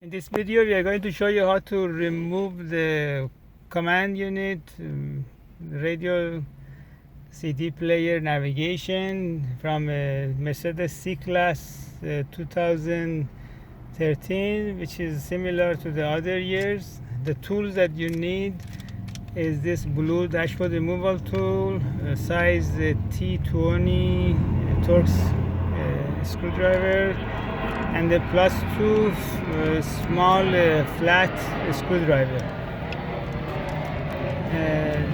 In this video, we are going to show you how to remove the command unit, radio CD player navigation from a Mercedes C-Class 2013, which is similar to the other years. The tools that you need is this blue dashboard removal tool, size T20 Torx screwdriver, and the plus two small flat screwdriver.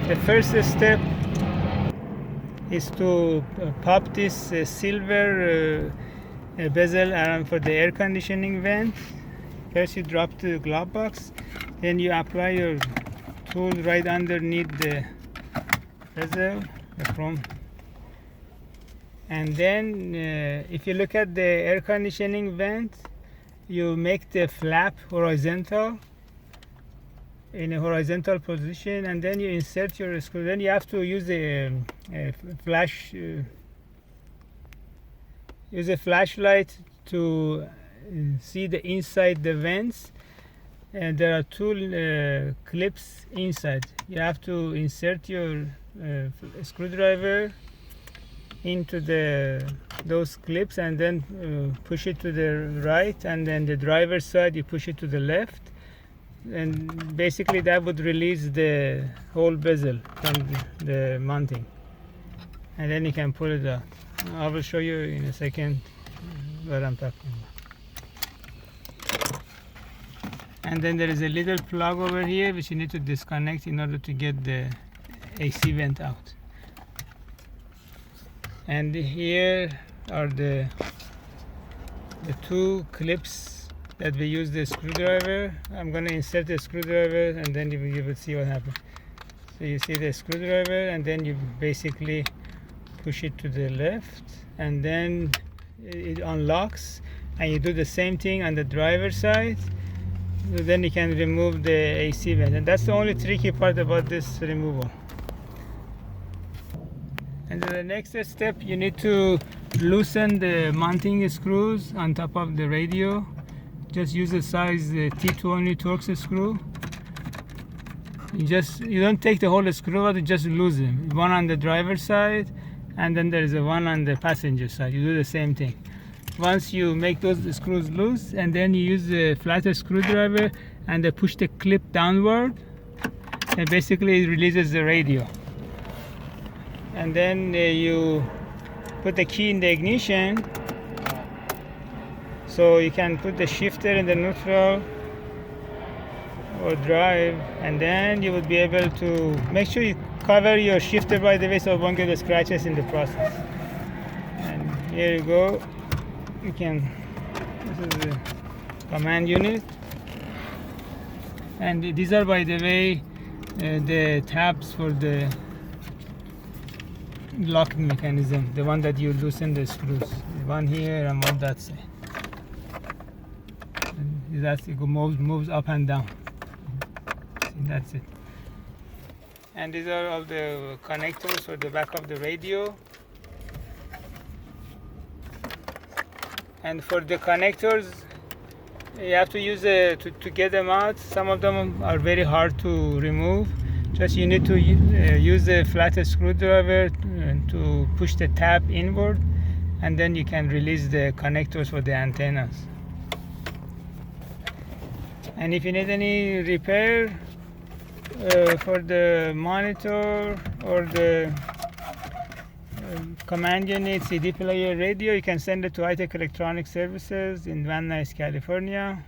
The first step is to pop this silver bezel around for the air conditioning vent. First you drop the glove box, then you apply your tool right underneath the bezel, the chrome. And then if you look at the air conditioning vent, you make the flap horizontal, in a horizontal position, and then you insert your screw. Then you have to use a flashlight to see the inside the vents. And there are two clips inside. You have to insert your screwdriver into those clips and then push it to the right, and then the driver's side you push it to the left, and basically that would release the whole bezel from the mounting, and then you can pull it out. I will show you in a second what I'm talking about. And then there is a little plug over here which you need to disconnect in order to get the AC vent out. And here are the two clips that we use the screwdriver. I'm going to insert the screwdriver and then you will see what happens. So you see the screwdriver, and then you basically push it to the left, and then it unlocks, and you do the same thing on the driver's side. So then you can remove the AC vent, and that's the only tricky part about this removal. And the next step, you need to loosen the mounting screws on top of the radio. Just use a size T20 Torx screw. You don't take the whole screw out, you just loosen. One on the driver's side, and then there is a one on the passenger side. You do the same thing. Once you make those screws loose, and then you use the flatter screwdriver and push the clip downward, and basically it releases the radio. And then you put the key in the ignition, so you can put the shifter in the neutral or drive, and then you would be able to make sure you cover your shifter, by the way, so it won't get the scratches in the process. And here you go. This is the command unit, and these are, by the way, the tabs for the locking mechanism, the one that you loosen the screws, one here and one that side. And that's it moves up and down. See, that's it. And these are all the connectors for the back of the radio. And for the connectors, you have to use to get them out. Some of them are very hard to remove. Just you need to use the flatter screwdriver to push the tab inward, and then you can release the connectors for the antennas. And if you need any repair for the monitor or the command unit, CD player, radio, you can send it to High-Tech Electronic Services in Van Nuys, California,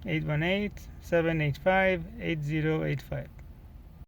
818-785-8085.